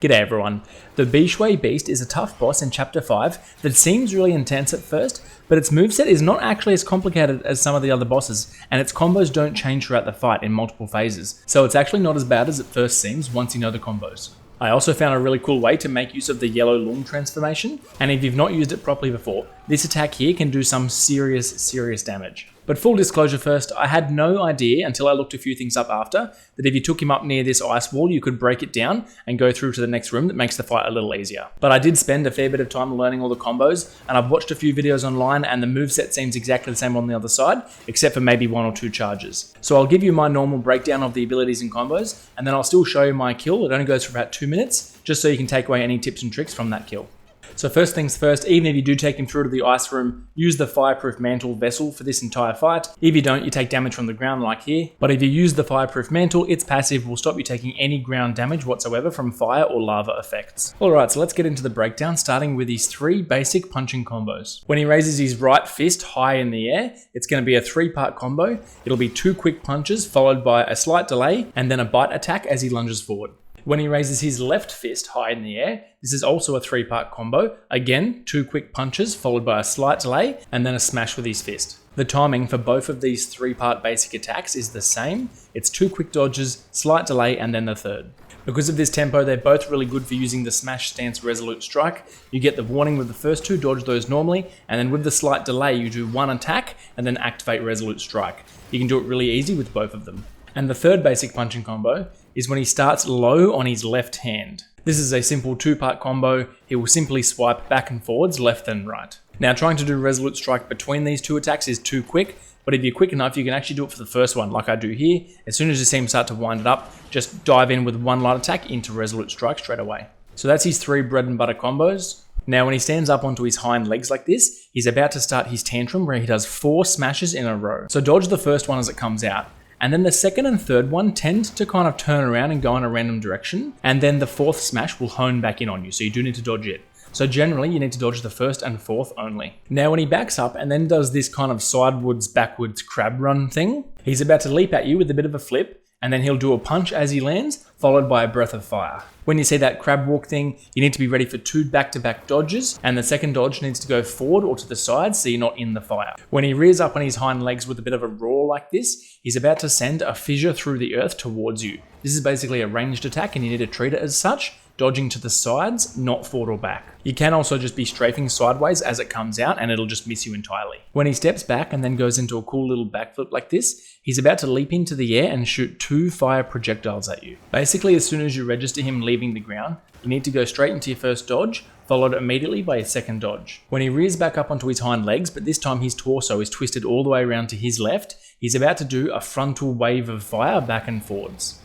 G'day everyone. The Bishui Beast is a tough boss in Chapter 5 that seems really intense at first, but its moveset is not actually as complicated as some of the other bosses, and its combos don't change throughout the fight in multiple phases, so it's actually not as bad as it first seems once you know the combos. I also found a really cool way to make use of the yellow lung transformation, and if you've not used it properly before, this attack here can do some serious damage. But full disclosure first, I had no idea until I looked a few things up after, that if you took him up near this ice wall, you could break it down and go through to the next room that makes the fight a little easier. But I did spend a fair bit of time learning all the combos, and I've watched a few videos online and the moveset seems exactly the same on the other side, except for maybe one or two charges. So I'll give you my normal breakdown of the abilities and combos, and then I'll still show you my kill. It only goes for about 2 minutes, just so you can take away any tips and tricks from that kill. So first things first, even if you do take him through to the ice room, use the fireproof mantle vessel for this entire fight. If you don't, you take damage from the ground like here. But if you use the fireproof mantle, its passive will stop you taking any ground damage whatsoever from fire or lava effects. Alright, so let's get into the breakdown, starting with these 3 basic punching combos. When he raises his right fist high in the air, it's going to be a 3-part combo. It'll be 2 quick punches followed by a slight delay and then a bite attack as he lunges forward. When he raises his left fist high in the air, this is also a 3-part combo. Again, 2 quick punches followed by a slight delay and then a smash with his fist. The timing for both of these 3-part basic attacks is the same. It's 2 quick dodges, slight delay and then the third. Because of this tempo, they're both really good for using the smash stance resolute strike. You get the warning with the first 2, dodge those normally, and then with the slight delay you do 1 attack and then activate resolute strike. You can do it really easy with both of them. And the third basic punching combo is when he starts low on his left hand. This is a simple 2-part combo. He will simply swipe back and forwards, left and right. Now trying to do resolute strike between these 2 attacks is too quick, but if you're quick enough you can actually do it for the first one like I do here. As soon as you see him start to wind it up, just dive in with 1 light attack into resolute strike straight away. So that's his 3 bread and butter combos. Now when he stands up onto his hind legs like this, he's about to start his tantrum where he does 4 smashes in a row. So dodge the first one as it comes out. And then the second and third one tend to kind of turn around and go in a random direction. And then the 4th smash will hone back in on you, so you do need to dodge it. So generally, you need to dodge the 1st and 4th only. Now when he backs up and then does this kind of sidewards, backwards crab run thing, he's about to leap at you with a bit of a flip, and then he'll do a punch as he lands, followed by a breath of fire. When you see that crab walk thing, you need to be ready for 2 back-to-back dodges, and the second dodge needs to go forward or to the side so you're not in the fire. When he rears up on his hind legs with a bit of a roar like this, he's about to send a fissure through the earth towards you. This is basically a ranged attack and you need to treat it as such, dodging to the sides, not forward or back. You can also just be strafing sideways as it comes out and it'll just miss you entirely. When he steps back and then goes into a cool little backflip like this, he's about to leap into the air and shoot 2 fire projectiles at you. Basically, as soon as you register him leaving the ground, you need to go straight into your first dodge, followed immediately by a second dodge. When he rears back up onto his hind legs, but this time his torso is twisted all the way around to his left, he's about to do a frontal wave of fire back and forwards.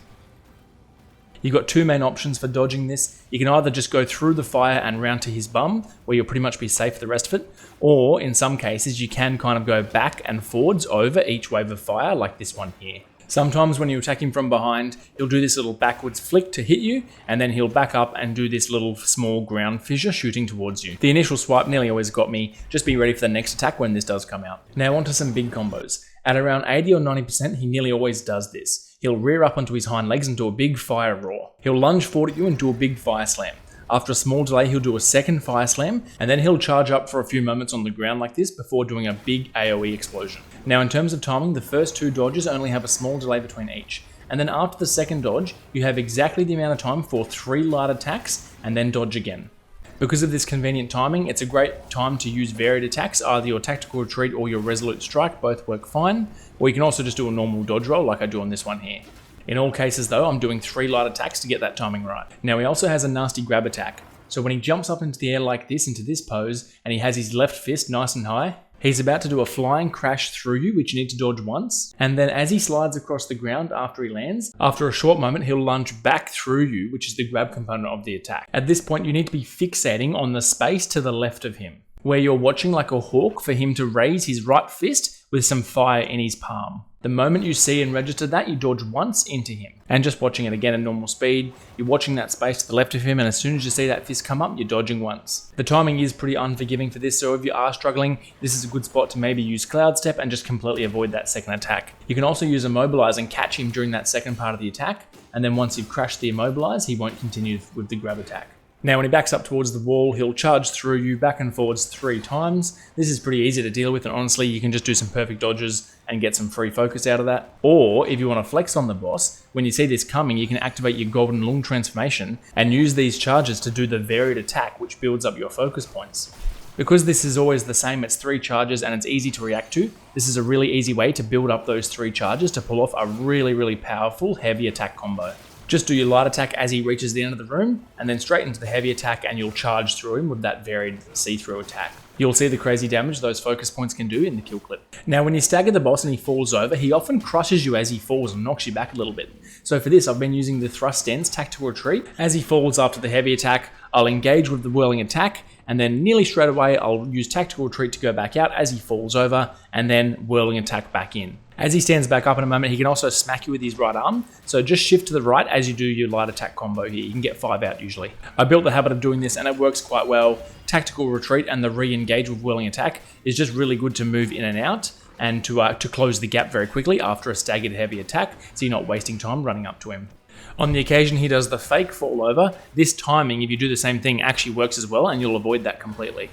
You've got 2 main options for dodging this. You can either just go through the fire and round to his bum, where you'll pretty much be safe for the rest of it, or in some cases you can kind of go back and forwards over each wave of fire, like this one here. Sometimes when you attack him from behind, he'll do this little backwards flick to hit you, and then he'll back up and do this little small ground fissure shooting towards you. The initial swipe nearly always got me. Just be ready for the next attack when this does come out. Now onto some big combos. At around 80 or 90%, he nearly always does this. He'll rear up onto his hind legs and do a big fire roar. He'll lunge forward at you and do a big fire slam. After a small delay, he'll do a second fire slam, and then he'll charge up for a few moments on the ground like this before doing a big AoE explosion. Now in terms of timing, the first 2 dodges only have a small delay between each. And then after the second dodge, you have exactly the amount of time for 3 light attacks and then dodge again. Because of this convenient timing, it's a great time to use varied attacks, either your tactical retreat or your resolute strike, both work fine, or you can also just do a normal dodge roll like I do on this one here. In all cases though, I'm doing 3 light attacks to get that timing right. Now he also has a nasty grab attack, so when he jumps up into the air like this, into this pose, and he has his left fist nice and high, he's about to do a flying crash through you, which you need to dodge once, and then as he slides across the ground after he lands, after a short moment he'll lunge back through you, which is the grab component of the attack. At this point you need to be fixating on the space to the left of him, where you're watching like a hawk for him to raise his right fist with some fire in his palm. The moment you see and register that, you dodge once into him. And just watching it again at normal speed, you're watching that space to the left of him, and as soon as you see that fist come up, you're dodging once. The timing is pretty unforgiving for this, so if you are struggling, this is a good spot to maybe use Cloud Step and just completely avoid that second attack. You can also use Immobilize and catch him during that second part of the attack, and then once you've crashed the immobilize, he won't continue with the grab attack. Now, when he backs up towards the wall, he'll charge through you back and forwards 3 times. This is pretty easy to deal with, and honestly, you can just do some perfect dodges and get some free focus out of that. Or, if you want to flex on the boss, when you see this coming, you can activate your Golden Lung transformation and use these charges to do the varied attack, which builds up your focus points. Because this is always the same, it's 3 charges and it's easy to react to, this is a really easy way to build up those 3 charges to pull off a really powerful heavy attack combo. Just do your light attack as he reaches the end of the room, and then straight into the heavy attack, and you'll charge through him with that varied see-through attack. You'll see the crazy damage those focus points can do in the kill clip. Now, when you stagger the boss and he falls over, he often crushes you as he falls and knocks you back a little bit. So for this, I've been using the thrust stance tactical retreat. As he falls after the heavy attack, I'll engage with the whirling attack, and then nearly straight away, I'll use tactical retreat to go back out as he falls over, and then whirling attack back in. As he stands back up in a moment, he can also smack you with his right arm, so just shift to the right as you do your light attack combo here. You can get 5 out usually. I built the habit of doing this and it works quite well. Tactical retreat and the re-engage with whirling attack is just really good to move in and out and to close the gap very quickly after a staggered heavy attack, so you're not wasting time running up to him. On the occasion he does the fake fall over, this timing, if you do the same thing, actually works as well, and you'll avoid that completely.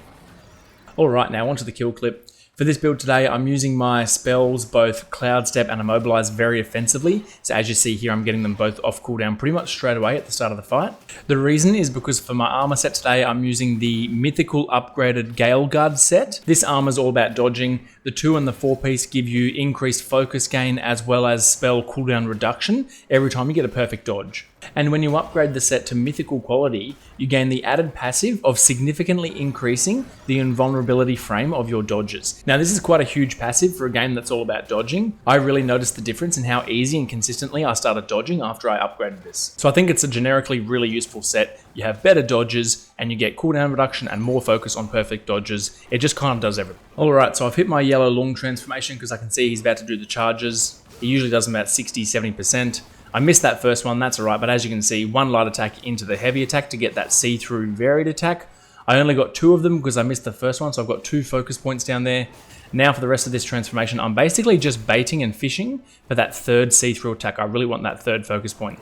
Alright, now onto the kill clip. For this build today, I'm using my spells, both Cloud Step and Immobilize, very offensively. So as you see here, I'm getting them both off cooldown pretty much straight away at the start of the fight. The reason is because for my armor set today, I'm using the mythical upgraded Gale Guard set. This armor is all about dodging. The 2 and the 4 piece give you increased focus gain as well as spell cooldown reduction every time you get a perfect dodge. And when you upgrade the set to mythical quality, you gain the added passive of significantly increasing the invulnerability frame of your dodges. Now this is quite a huge passive for a game that's all about dodging. I really noticed the difference in how easy and consistently I started dodging after I upgraded this. So I think it's a generically really useful set. You have better dodges and you get cooldown reduction and more focus on perfect dodges. It just kind of does everything. Alright, so I've hit my yellow lung transformation because I can see he's about to do the charges. He usually does them about 60-70%. I missed that first one, that's alright, but as you can see, 1 light attack into the heavy attack to get that see-through varied attack. I only got 2 of them because I missed the first one, so I've got 2 focus points down there. Now for the rest of this transformation, I'm basically just baiting and fishing for that 3rd see-through attack. I really want that 3rd focus point.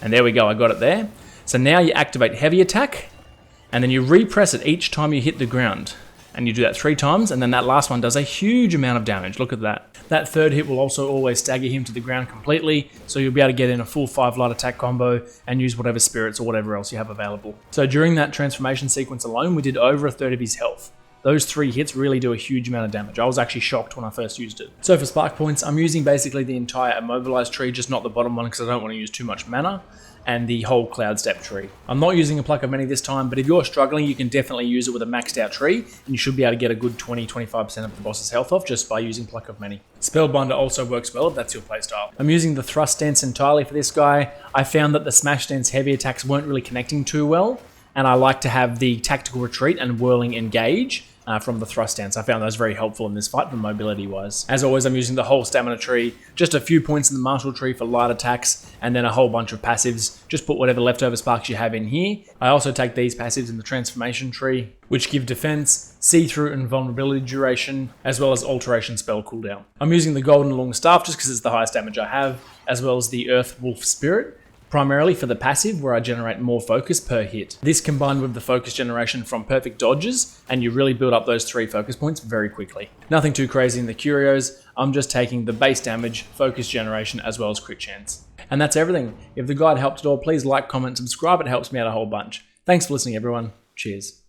And there we go, I got it there. So now you activate heavy attack, and then you repress it each time you hit the ground. And you do that 3 times, and then that last one does a huge amount of damage. Look at that. That 3rd hit will also always stagger him to the ground completely, so you'll be able to get in a full 5 light attack combo and use whatever spirits or whatever else you have available. So during that transformation sequence alone, we did over 1/3 of his health. Those 3 hits really do a huge amount of damage. I was actually shocked when I first used it. So for spark points, I'm using basically the entire immobilized tree, just not the bottom one because I don't want to use too much mana, and the whole Cloud Step tree. I'm not using a Pluck of Many this time, but if you're struggling, you can definitely use it with a maxed out tree, and you should be able to get a good 20-25% of the boss's health off just by using Pluck of Many. Spellbinder also works well if that's your playstyle. I'm using the thrust stance entirely for this guy. I found that the smash stance heavy attacks weren't really connecting too well, and I like to have the tactical retreat and whirling engage from the thrust stance. I found those very helpful in this fight for mobility wise. As always, I'm using the whole stamina tree, just a few points in the martial tree for light attacks, and then a whole bunch of passives. Just put whatever leftover sparks you have in here. I also take these passives in the transformation tree, which give defense, see-through and vulnerability duration, as well as alteration spell cooldown. I'm using the Golden Long Staff just because it's the highest damage I have, as well as the Earth Wolf Spirit, primarily for the passive where I generate more focus per hit. This combined with the focus generation from perfect dodges, and you really build up those 3 focus points very quickly. Nothing too crazy in the curios, I'm just taking the base damage, focus generation, as well as crit chance. And that's everything. If the guide helped at all, please like, comment, subscribe, it helps me out a whole bunch. Thanks for listening everyone, cheers.